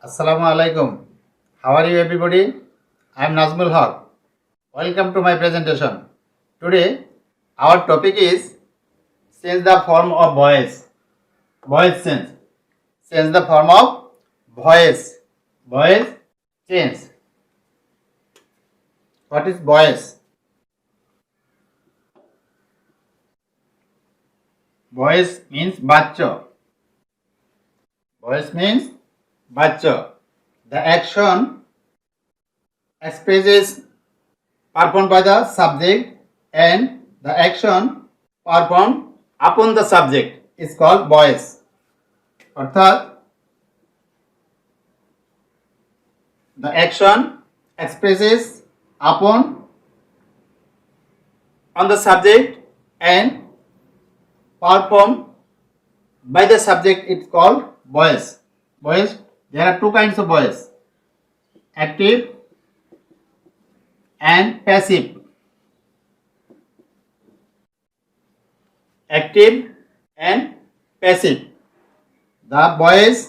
Assalamu alaikum. How are you everybody? I am Nazmul Haq. Welcome to my presentation. Today our topic is change the form of voice. Voice change. Change the form of voice. Voice change. What is voice? Voice means bachcha. Voice means bachcha. The action expresses performed by the subject and the action performed upon the subject is called voice. অর্থাৎ the action expresses upon on the subject and performed by the subject it's called voice. Voice, there are two kinds of voice, active and passive. Active and passive. The voice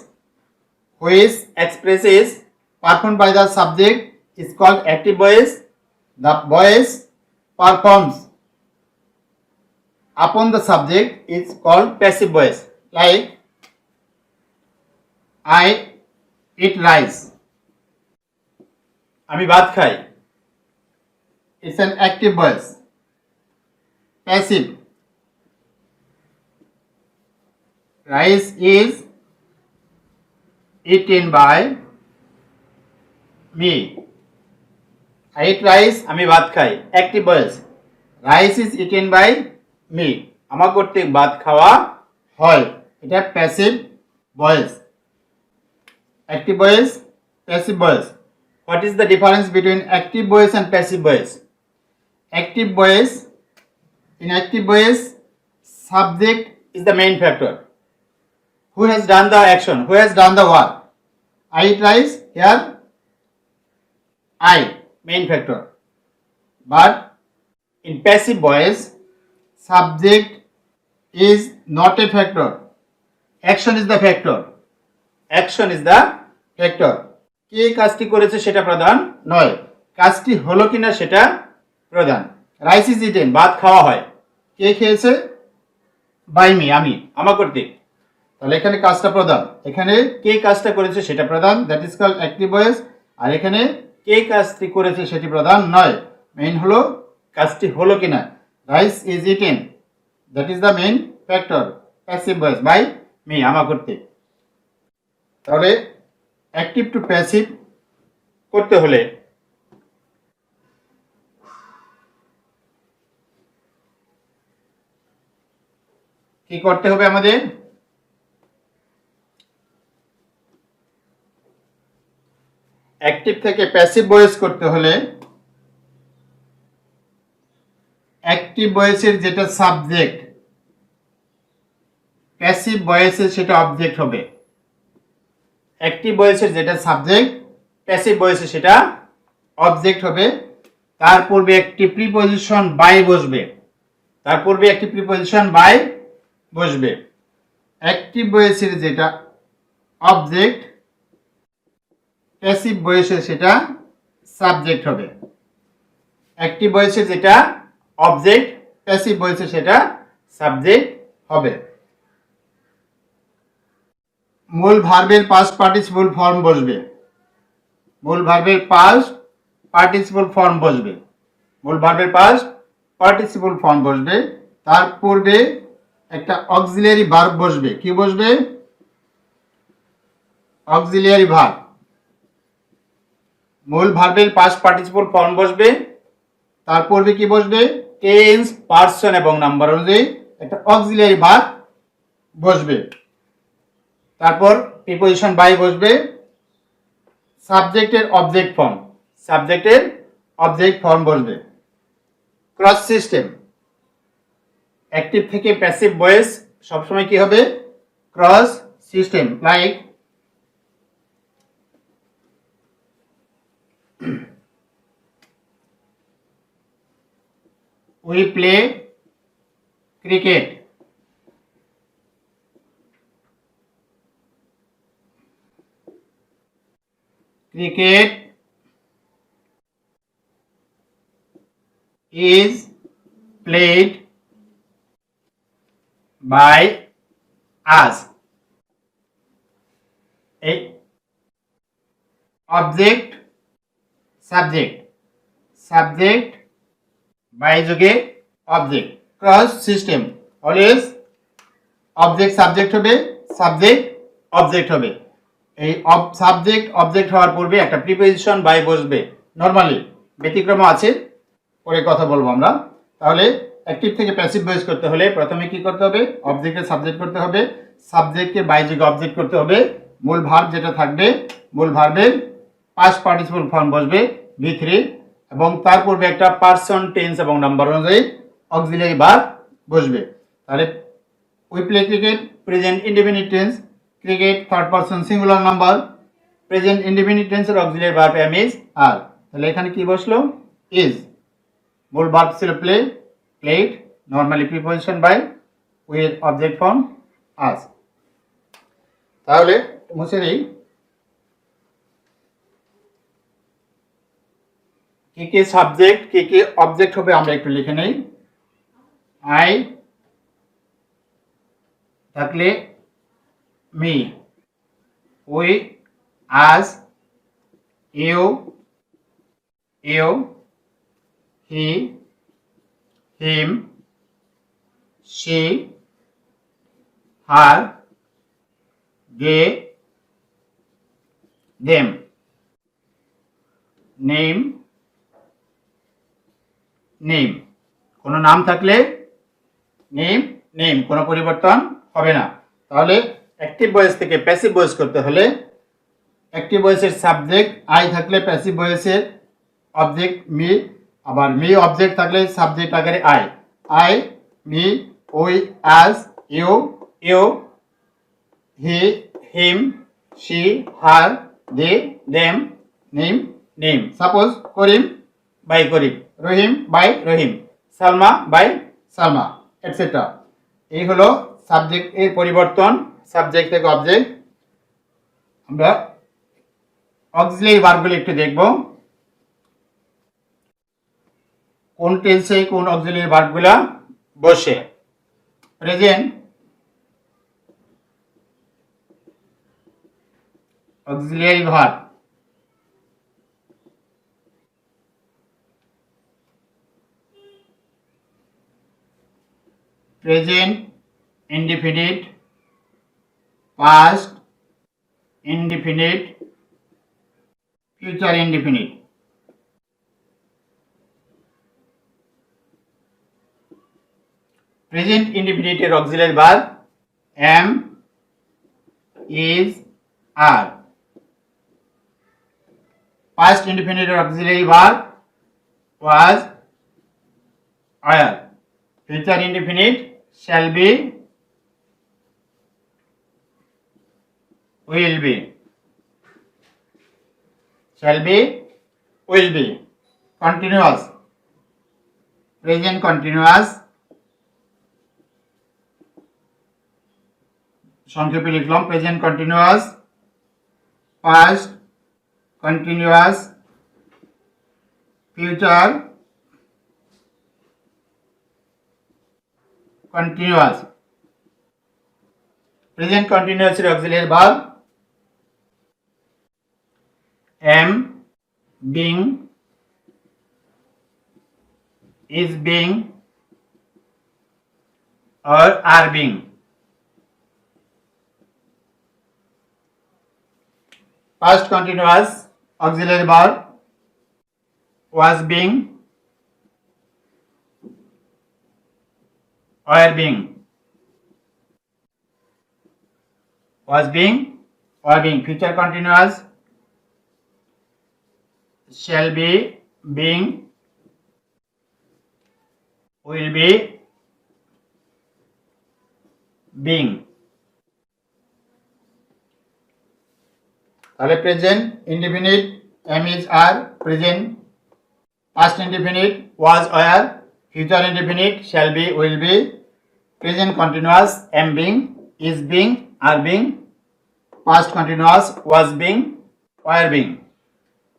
which expresses performed by the subject is called active voice. The voice performs upon the subject is called passive voice. Like I eat rice. আমি ভাত খাই. It's an active voice. Passive. Rice is eaten by me. I eat rice. আমি ভাত খাই. Active voice. Rice is eaten by me. আমার কর্তৃক ভাত খাওয়া হয়. এটা passive voice. Active voice, passive voice. What is the difference between active voice and passive voice? Active voice, in active voice, subject is the main factor. Who has done the action? Who has done the work? I eat rice. Here, I, main factor. But in passive voice, subject is not a factor. Action is the factor. Action is the factor. কে কাজটি করেছে সেটা প্রধান নয়, কাজটি হলো কিনা সেটা প্রধান। রাইস ইজ ইটেন, ভাত খাওয়া হয়। কে খেয়েছে? বাই মি, আমি, আমার কর্তৃক। তাহলে এখানে কাজটা প্রধান, এখানে কে কাজটা করেছে সেটা প্রধান, that is called active voice. আর এখানে কে কাজটি করেছে সেটি প্রধান নয়, মেইন হলো কাজটি হলো কিনা। Rice is eaten, that is the main factor. Passive voice, by me, আমার কর্তৃক। তাহলে অ্যাক্টিভ টু প্যাসিভ করতে হলে কি করতে হবে আমাদের? অ্যাক্টিভ থেকে প্যাসিভ ভয়েস করতে হলে অ্যাক্টিভ ভয়েসের যেটা সাবজেক্ট, প্যাসিভ ভয়েসের সেটা অবজেক্ট হবে। অ্যাক্টিভ ভয়েসের যেটা সাবজেক্ট, প্যাসিভ ভয়েসে সেটা অবজেক্ট হবে। তার পূর্বে একটি প্রিপজিশন বাই বসবে, তার পূর্বে একটি প্রিপজিশন বাই বসবে। অ্যাক্টিভ ভয়েসের যেটা অবজেক্ট, প্যাসিভ ভয়েসে সেটা সাবজেক্ট হবে। অ্যাক্টিভ ভয়েসের যেটা অবজেক্ট, প্যাসিভ ভয়েসে সেটা সাবজেক্ট হবে। মূল ভার্বের পাস্ট পার্টিসিপল ফর্ম বসবে, মূল ভার্বের পাস্ট পার্টিসিপল ফর্ম বসবে, মূল ভার্বের পাস্ট পার্টিসিপল ফর্ম বসবে। তার পূর্বে একটা অক্সিলিয়ারি ভার্ব বসবে। কি বসবে? Auxiliary verb. মূল ভার্বের পাস্ট পার্টিসিপল ফর্ম বসবে, তার পূর্বে কি বসবে? টেন্স, পারসন এবং নাম্বার অনুযায়ী একটা অক্সিলিয়ারি ভার্ব বসবে। তারপর প্রিপজিশন বাই বসবে। সাবজেক্টের অবজেক্ট ফর্ম, সাবজেক্টের অবজেক্ট ফর্ম বসবে। ক্রস সিস্টেম, অ্যাক্টিভ থেকে প্যাসিভ ভয়েস সবসময় কি হবে? Cross system. Like we play cricket. cricket is played by us. A object subject by যোগে object cross system always object subject হবে subject object হবে এই সাবজেক্ট অবজেক্ট হওয়ার পূর্বে একটা প্রিপোজিশন বাই বসবে নরমালি ব্যতিক্রম আছে পরে কথা বলবো আমরা তাহলে অ্যাক্টিভ থেকে প্যাসিভ ভয়েস করতে হলে প্রথমে কি করতে হবে অবজেক্টকে সাবজেক্ট করতে হবে সাবজেক্টকে বাই যোগে অবজেক্ট করতে হবে মূল ভার্ব যেটা থাকবে মূল ভার্বের পাস্ট পার্টিসিপল ফর্ম বসবে V3 এবং তার পূর্বে একটা পারসন টেন্স এবং নাম্বার অনুযায়ী অক্সিলিয়ারি ভার্ব বসবে তাহলে we play cricket present indefinite tense cricket third person singular number present indefinite টেন্সের অক্সিলিয়ারি ভার্ব এম ইজ আর তাহলে এখানে কি বসলো ইজ মূল ভার্ব ছিল play played normally preposition by with object form us তাহলে মুছে দিই কি কি সাবজেক্ট কি কি অবজেক্ট হবে আমরা একটু লিখে নেই আই থাকলে me we us you he him she her they them name কোনো নাম থাকলে নেম কোনো পরিবর্তন হবে না তাহলে অ্যাক্টিভ ভয়েস থেকে প্যাসিভ ভয়েস করতে হলে অ্যাক্টিভ ভয়েসের সাবজেক্ট আই থাকলে প্যাসিভ ভয়েসের অবজেক্ট মি আবার মি অবজেক্ট থাকলে সাবজেক্ট আকারে I me we us you he him she her they them name suppose Karim by Karim Rahim by Rahim Salma by Salma etcetera এই হলো সাবজেক্ট এর পরিবর্তন সাবজেক্ট থেকে অবজেক্ট আমরা অক্সিলিয়ারি ভার্বগুলো একটু দেখব কোন টেন্সে কোন অক্সিলিয়ারি ভার্বগুলো বসে present auxiliary verb present indefinite past indefinite future indefinite present indefinite এর auxiliary verb am is are past indefinite এর auxiliary verb was are future indefinite shall be will be continuous present continuous সংক্ষেপে লিখলাম present continuous past continuous future continuous present continuous এর auxiliary verb am being is being or are being past continuous auxiliary verb was being or being future continuous shall be being will be being তাহলে present indefinite am is are present past indefinite was were future indefinite shall be will be present continuous am being is being are being past continuous was being were being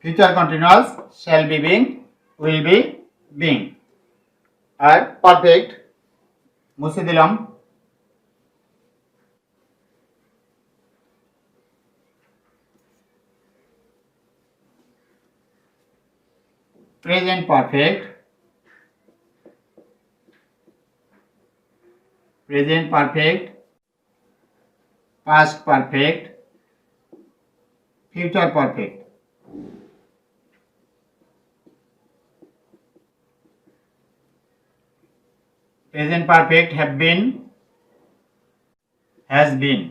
future continuous shall be being, will be being. আর perfect মুছে দিলাম। Present perfect, present perfect, past perfect, future perfect. Present perfect have been, has been.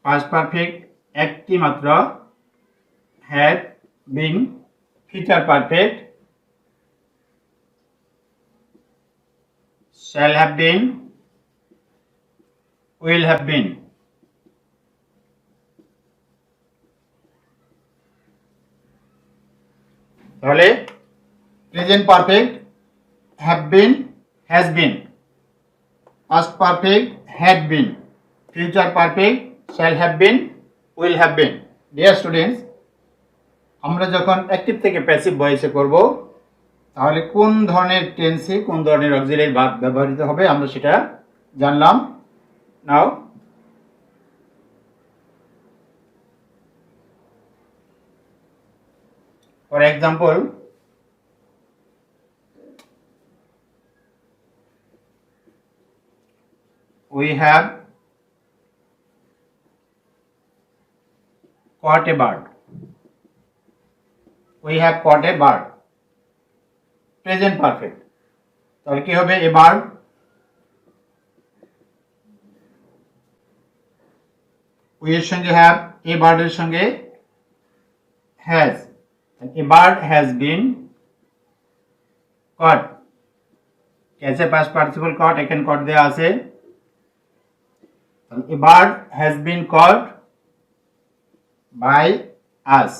Past perfect একটি মাত্র, had been। Future perfect shall have been, will have been। তাহলে present perfect have been, has been, past perfect had been, future perfect shall have been, will have been। Dear students, আমরা যখন active থেকে passive ভয়েসে করব তাহলে কোন ধরনের টেন্সে কোন ধরনের অক্সিলারি ভার্ব ব্যবহৃত হবে আমরা সেটা জানলাম। নাও for example, we have caught a bird, we have caught a bird, present perfect. তাহলে কি হবে? এ বার্ড, উই এর সঙ্গে হ্যাভ, এ বার্ডের সঙ্গে has, a bird has been caught. कैसे पास्ट पार्टिसिपल कट, এখানে কট দেওয়া আছে। A bird has been caught by us,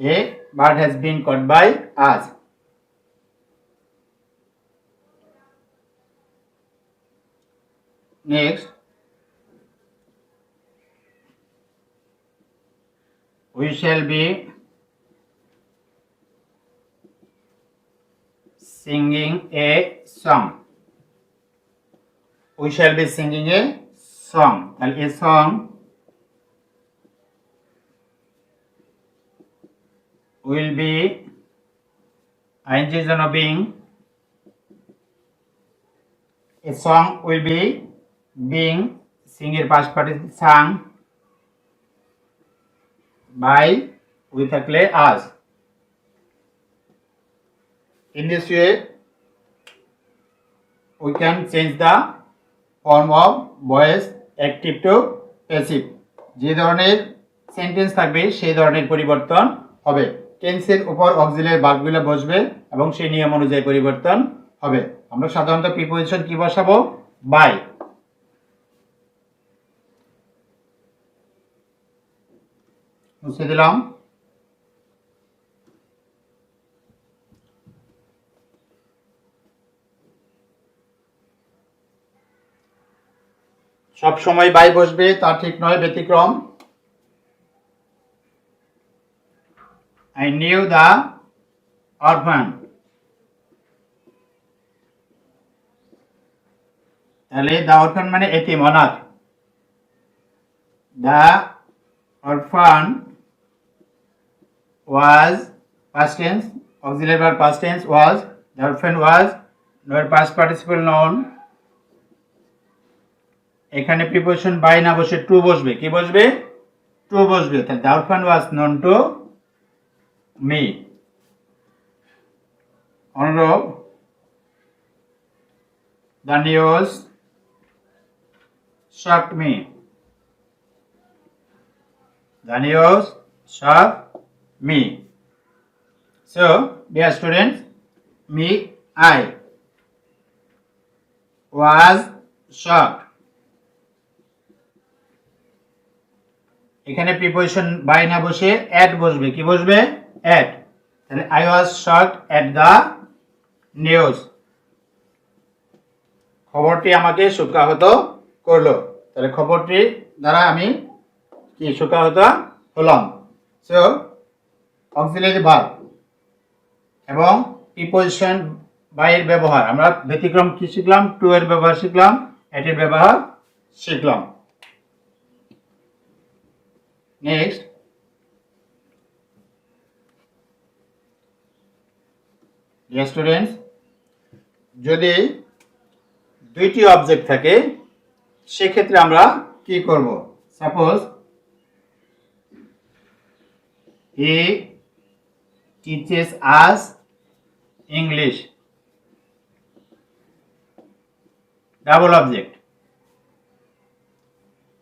a bird has been caught by us। Next, we shall be singing a song, we shall be singing a song। তাহলে a song will be ing জন্য being, a song will be being, sing এর past participle sung, by we থাকলে us। In this way we can change the form of voice active to passive। যে ধরনের sentence থাকবে সেই ধরনের পরিবর্তন হবে, টেন্সের উপর অক্সিলারি ভার্বগুলো বসবে এবং সেই নিয়ম অনুযায়ী পরিবর্তন হবে। আমরা সাধারণত প্রিপোজিশন কি বসাবো? বাই। মুছে দিলাম। সব সময় বাই বসবে তা ঠিক নয়, ব্যতিক্রম। I knew the orphan, তাহলে the orphan মানে এতিম, অনাথ। The orphan was past tense, auxiliary verb past tense was, the orphan was, নয়ের past participle known। এখানে প্রিপোজিশন বাই না বসে টু বসবে। কি বসবে? টু বসবে। তাহলে the orphan was known to me। অনুরূপ, the news shocked me, the news shocked me। So dear students, me, I was shocked। এখানে প্রিপোজিশন বাই না বসে অ্যাট বসবে। কি বসবে? অ্যাট। তাহলে I was shocked at the news, খবরটি আমাকে শোকাহত করলো। তাহলে খবরটি দ্বারা আমি কি শোকাহত হলাম। সো অক্সিলারি ভার্ব এবং প্রিপোজিশন বাই এর ব্যবহার, আমরা ব্যতিক্রম কি শিখলাম, টু এর ব্যবহার শিখলাম, এটির ব্যবহার শিখলাম। নেক্সট, ডিয়ার স্টুডেন্টস, যদি দুইটি অবজেক্ট থাকে সেক্ষেত্রে আমরা কি করব। সাপোজ হি teaches us English, double object.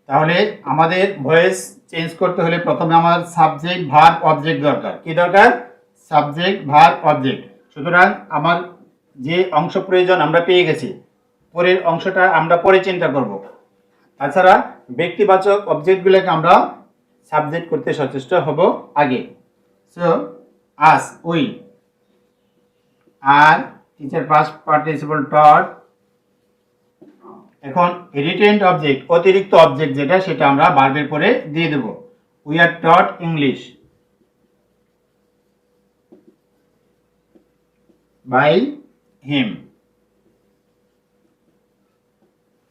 তাহলে আমাদের ভয়েস চেঞ্জ করতে হলে প্রথমে আমার সাবজেক্ট ভার্ব অবজেক্ট দরকার। কি দরকার? Subject verb object. সুতরাং আমার যে অংশ প্রয়োজন আমরা পেয়ে গেছি, পরের অংশটা আমরা পরে চিন্তা করব। তাছাড়া ব্যক্তিবাচক অবজেক্টগুলোকে আমরা সাবজেক্ট করতে সচেষ্ট হব আগে। So us, we, are teacher past participle taught. এখন রিটেন্ড অবজেক্ট, অতিরিক্ত অবজেক্ট যেটা, সেটা আমরা ভার্বের পরে দিয়ে দেব। We are taught English by him,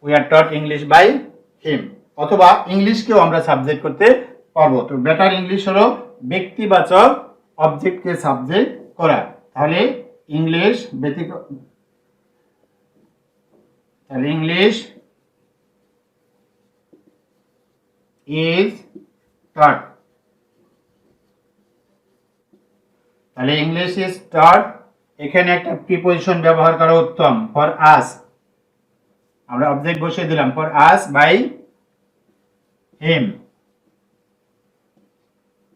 we are taught English by him. অথবা ইংলিশকেও আমরা সাবজেক্ট করতে পারবো। তো বেটার ইংলিশ হলো ব্যক্তিবাচক অবজেক্টকে সাবজেক্ট করা। তাহলে ইংলিশ তাহলে ইংলিশ ইজ টট, তাহলে ইংলিশ ইজ টট। এখানে একটা প্রিপোজিশন ব্যবহার করা উত্তম, ফর আস। আমরা অবজেক্ট বসিয়ে দিলাম ফর আস বাই হিম।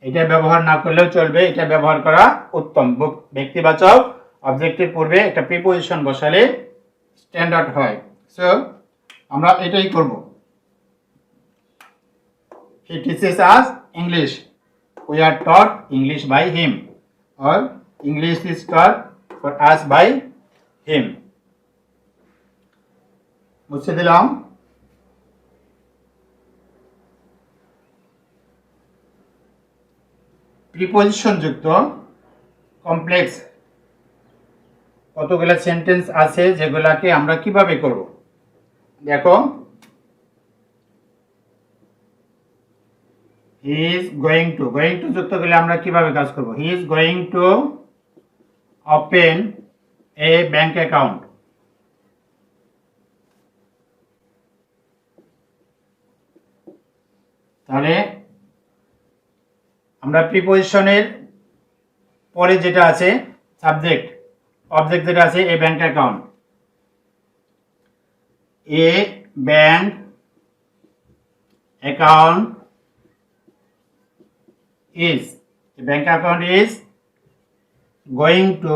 এটা ব্যবহার না করলেও চলবে, এটা ব্যবহার করা উত্তম। ব্যক্তিবাচক অবজেক্টের পূর্বে একটা প্রিপোজিশন বসালে স্ট্যান্ডার্ড হয়। সো আমরা এটাই করব। He teaches us English, we are taught English by him, or English is taught for us by him. মুছে দিলাম। প্রিপোজিশন যুক্ত কমপ্লেক্স কতগুলো সেন্টেন্স আছে যেগুলাকে আমরা কিভাবে করব। দেখো, he is going two, going to যুক্ত করলে আমরা কিভাবে কাজ করব। He is going to open A bank account. তাহলে আমরা প্রিপোজিশনের পরে যেটা আছে সাবজেক্ট অবজেক্ট যেটা আছে a bank account, a bank account is, a bank account is going to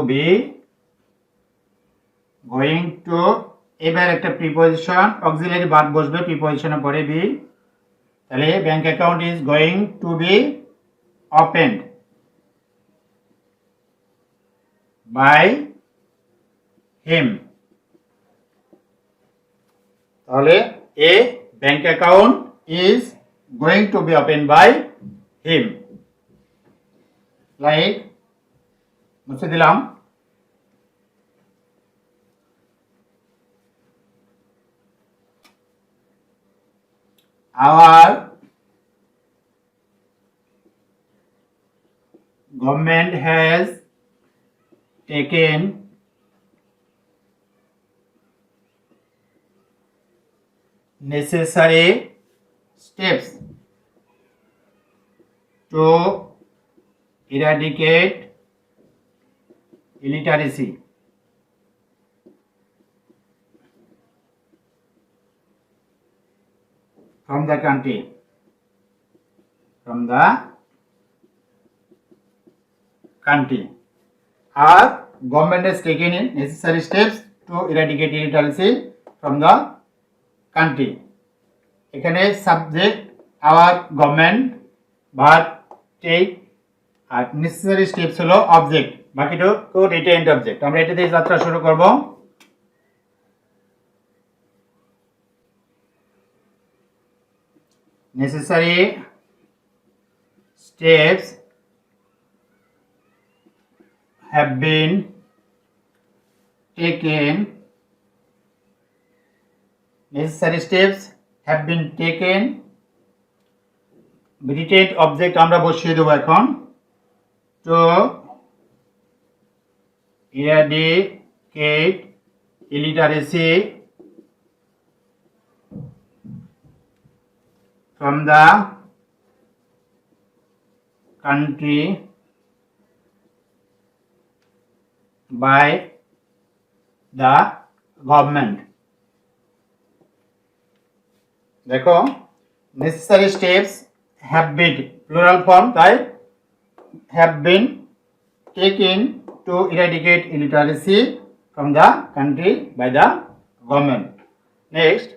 এবার একটা প্রিপোজিশন অক্সিলারি ভার্ব বসবে প্রিপোজিশনের পরে বি। তাহলে bank account is going to be opened by him. তাহলে a bank account is going to be open by him. Like, মুছে দিলাম। Our government has taken necessary steps to eradicate illiteracy from the country. Our government has taken necessary steps to eradicate illiteracy from the country. এখানে subject our government, verb take, আর necessary steps হলো object, বাকিটুকু retained object. আমরা এটা দিয়ে যাত্রা শুরু করব। necessary steps have been taken, necessary steps have been taken, predicate object আমরা বসিয়ে দেব এখন, to eradicate illiteracy from the country by the government. দেখো necessary steps have been plural form, তাই have been taken to eradicate illiteracy from the country by the government. Next,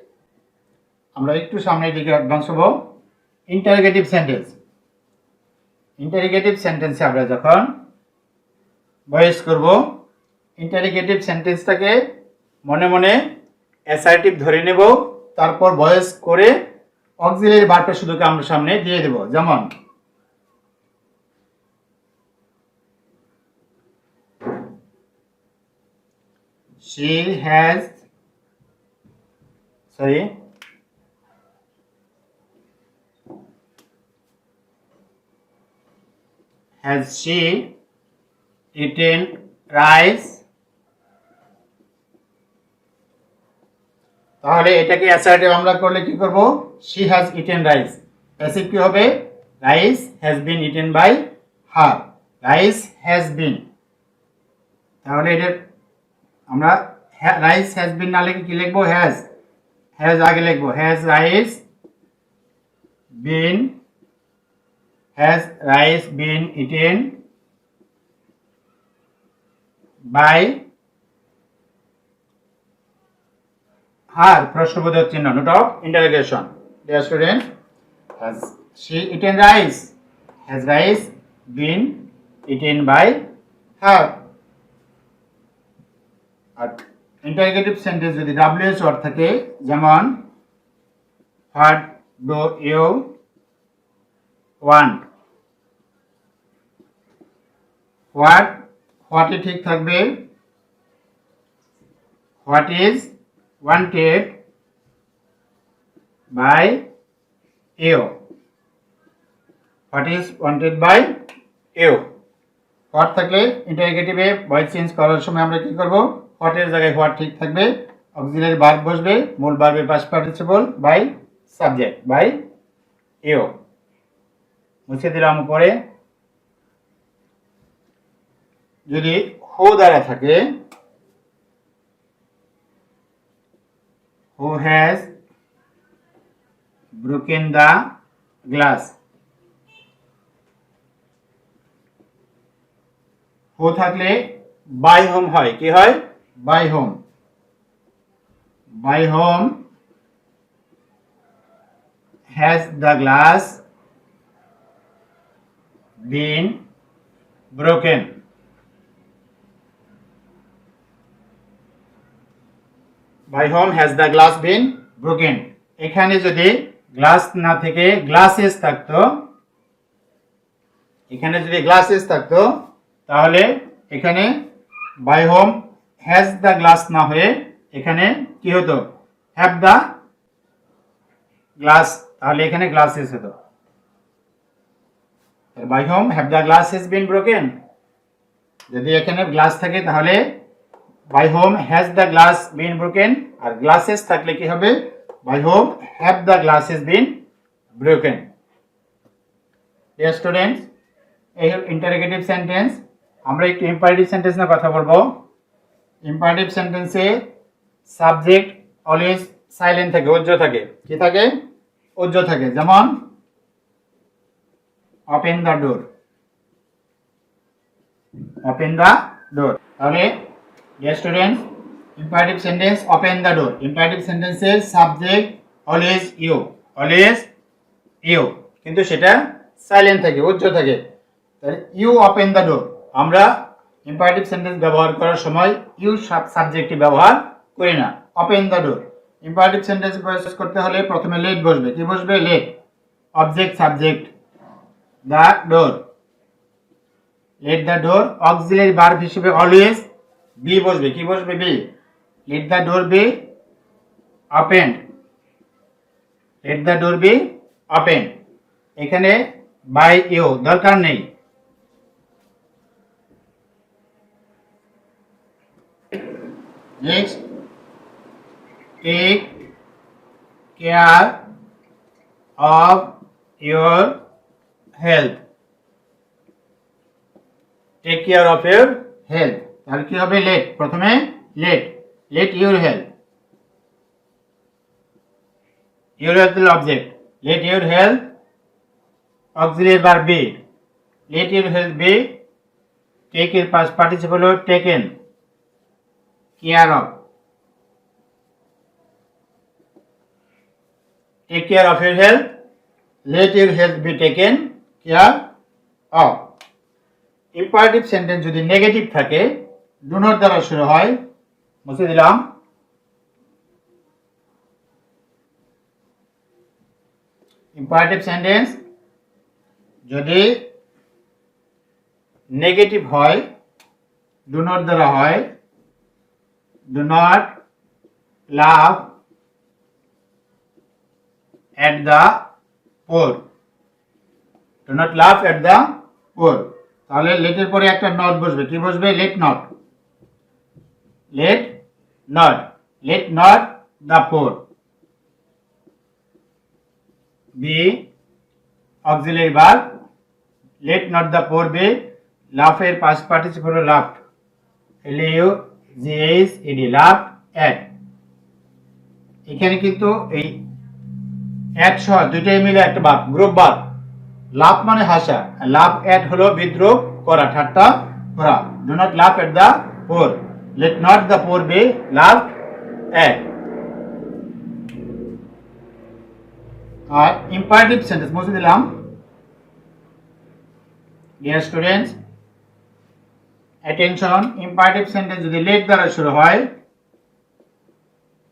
আমরা একটু সামনের দিকে advance হব। Interrogative sentence. ইন্টারোগেটিভ সেন্টেন্সে আমরা যখন ভয়েস করব, ইন্টারোগেটিভ সেন্টেন্সটাকে মনে মনে অ্যাসার্টিভ ধরে নেব, তারপর ভয়েস করে অক্সিলারি ভার্বটা শুধু আমরা সামনে দিয়ে দেব। যেমন she has she eaten rice? তাহলে এটাকে অ্যাসার্টিভ আমরা করলে কি করব? she has eaten rice। Passive কি হবে? rice has been eaten by her, rice has been। তাহলে এটা আমরা রাইস হ্যাজ বিন না লিখে কি লিখবো? হ্যাজ আগে লিখবো। Has rice been eaten by her, প্রশ্নবোধক চিহ্ন, note of interrogation. Dear student, has she eaten rice? Has rice been eaten by her? আর ইন্টারোগেটিভ সেন্টেন্স যদি WH ওয়ার্ড থাকে, যেমন হোয়াট ডু ইউ ওয়ান্ট? হোয়াটে ঠিক থাকবে what is wanted by you, what is wanted by you. What থাকলে ইন্টারোগেটিভে voice change করার সময় আমরা কি করব? হোয়াটের জায়গায় হোয়াট ঠিক থাকবে, অক্সিলারি ভার্ব বসবে, মূল ভার্বের past participle by subject by you. মুছে দিলাম পরে। যদি হু দ্বারা থাকে, who has broken the glass? Who থাকলে বাই হোম হয়, কি হয়? By whom. By whom has the glass been broken? By whom has the glass been broken. এখানে যদি গ্লাস না থেকে গ্লাসেস থাকতো, এখানে যদি গ্লাসেস থাকতো, তাহলে এখানে by whom has the glass না হয়ে এখানে কি হতো? হ্যাভ দ্য গ্লাস, তাহলে এখানে গ্লাসেস হতো। By whom have the glass has been broken. যদি এখানে গ্লাস থাকে তাহলে by whom has the glass been broken, আর গ্লাসেস থাকলে কি হবে? By whom have the glass has been broken. Dear students, এই হল ইন্টারোগেটিভ সেন্টেন্স। আমরা একটু ইম্পারেটিভ সেন্টেন্স নিয়ে কথা বলবো। ইম্পারেটিভ সেন্টেন্সে সাবজেক্ট অলওয়েজ সাইলেন্ট থাকে, উজ্জ্ব থাকে। কি থাকে? উজ্জ্ব থাকে। যেমন open the door, open the door. তাহলে dear students, imperative sentence open the door. Imperative সেন্টেন্সের subject always you, always you, কিন্তু সেটা সাইলেন্ট থাকে, উজ্জ্ব থাকে। তাহলে ইউ ওপেন দ্য ডোর, আমরা ইম্পারেটিভ সেন্টেন্স ব্যবহার করার সময় ইউ সাবজেক্টটি ব্যবহার করি না। Open the door. Imperative sentence process করতে হলে প্রথমে লেট বসবে। কি বসবে? Let. Object subject the door, let the door auxiliary verb হিসেবে অলওয়েজ বি বসবে। কি বসবে? Be. Let the door be open, let the door be open. এখানে বাই ইউ দরকার নেই। Next, take care of your health, take care of your health. তাহলে কি হবে? লেট, প্রথমে let, let your health, your health হল object, let your health auxiliary verb be, let your health be, take এর past participle হলো taken, care of, take care of your health, let your health be taken care of. Imperative sentence যদি negative থাকে, do not দ্বারা শুরু হয়, মুছে দিলাম। Imperative sentence যদি নেগেটিভ হয়, ডু নট দ্বারা হয়, do not love at the poor, do not laugh at the poor। তাহলে লেটের পরে একটা নট বসবে। কি বসবে? Let not, let not, let not the poor be auxiliary verb, let not the poor be, laugh এর past participle হলো laughed, l u g h e d, laughed at। এখানে কিন্তু এই অ্যাট সহ দুইটাই মিলে একটা ভার্ব, গ্রুপ ভার্ব। লাভ মানে হাসা, লাভ অ্যাট হলো বিদ্রুপ করা, ঠাট্টা করা। Do not laugh at the poor, let not the poor be laugh at. আর ইম্পারেটিভ সেন্টেন্স মুছে দিলাম। Dear students, attention, imperative sentence যদি লেট দ্বারা শুরু হয়,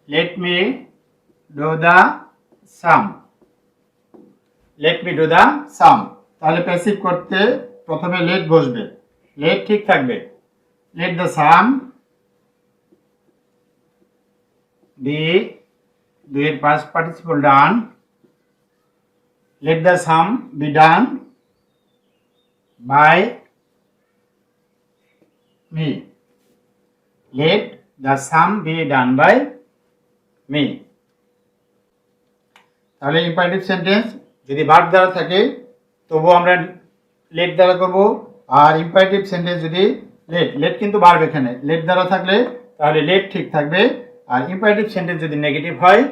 let me do the sum, let me do the sum. তাহলে passive করতে প্রথমে লেট বসবে, লেট ঠিক থাকবে। লেট দ্য সাম বি, দুইয়ের past participle done, let the sum be done by me, let the sum be done by me. তাহলে imperative sentence যদি verb দ্বারা থাকে তবু আমরা লেট দ্বারা করব। আর ইম্পারেটিভ সেন্টেন্স যদি লেট, লেট কিন্তু ভার্ব এখানে, লেট দ্বারা থাকলে তাহলে লেট ঠিক থাকবে। আর ইম্পারেটিভ সেন্টেন্স যদি নেগেটিভ হয়,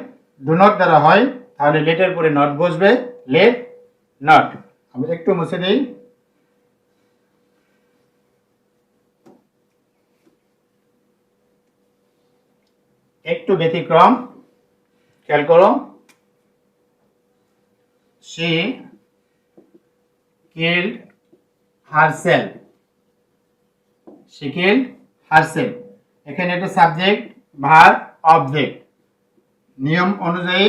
ডু নট দ্বারা হয়, তাহলে লেটের পরে নট বসবে, লেট নট। আমি একটু মুছে দিই। একটু ব্যতিক্রম, খেয়াল করো। she killed herself, she killed herself। এখানে একটা সাবজেক্ট, ভার্ব, অবজেক্ট। নিয়ম অনুযায়ী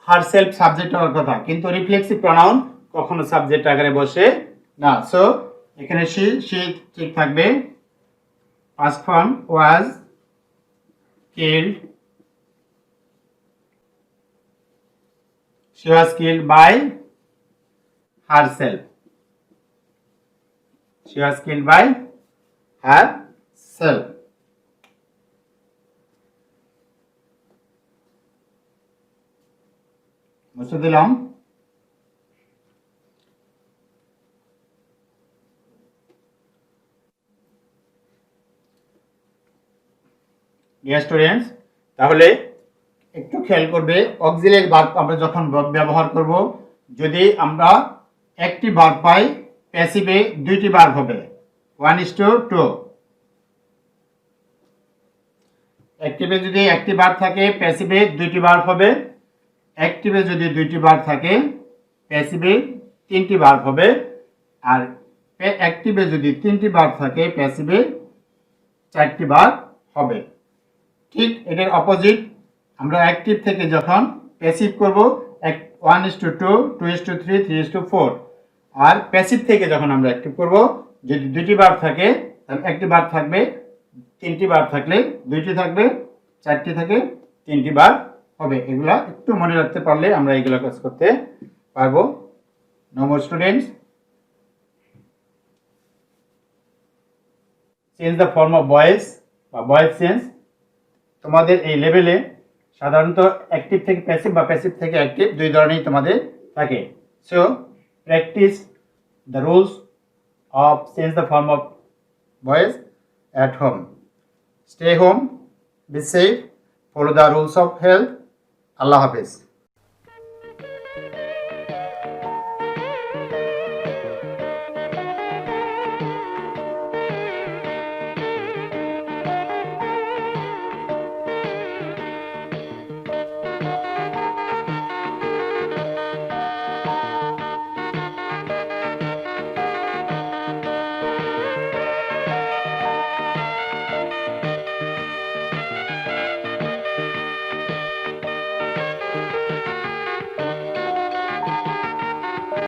herself সাবজেক্ট হওয়ার কথা, কিন্তু রিফ্লেক্সিভ প্রনাউন কখনো সাবজেক্ট আকারে বসে না। সো এখানে she ঠিক থাকবে। Past form was killed, she was killed by herself, she was killed by herself। মুছে দিলাম। ডিয়ার স্টুডেন্টস, তাহলে একটু খেয়াল করবে, অক্সিলারি ভার্ব আমরা যখন ব্যবহার করব, যদি আমরা একটি ভার্ব পাই, প্যাসিভে দুইটি ভার্ব হবে, 1:2। অ্যাক্টিভে যদি একটি ভার্ব থাকে, প্যাসিভে দুইটি ভার্ব হবে। অ্যাক্টিভে যদি দুইটি ভার্ব থাকে, প্যাসিভে তিনটি ভার্ব হবে। আর অ্যাক্টিভে যদি তিনটি ভার্ব থাকে, প্যাসিভে চারটি ভার্ব হবে। ঠিক এটার অপোজিট, আমরা অ্যাক্টিভ থেকে যখন প্যাসিভ করব, 1:2, 2:3, 3:4। আর প্যাসিভ থেকে যখন আমরা অ্যাক্টিভ করব, যদি দুইটি ভার্ব থাকে তাহলে একটি ভার্ব থাকবে, তিনটি ভার্ব থাকলে দুইটি থাকবে, চারটি থাকে তিনটি ভার্ব হবে। এগুলা একটু মনে রাখতে পারলে আমরা এগুলো কাজ করতে পারবো। Number students, change the form of voice বা ভয়েস চেঞ্জ। তোমাদের এই লেভেলে সাধারণত অ্যাক্টিভ থেকে প্যাসিভ বা প্যাসিভ থেকে অ্যাক্টিভ দুই ধরনেরই তোমাদের থাকে। So practice the rules of change the form of voice at home. Stay home, be safe, follow the rules of health. আল্লাহ হাফেজ।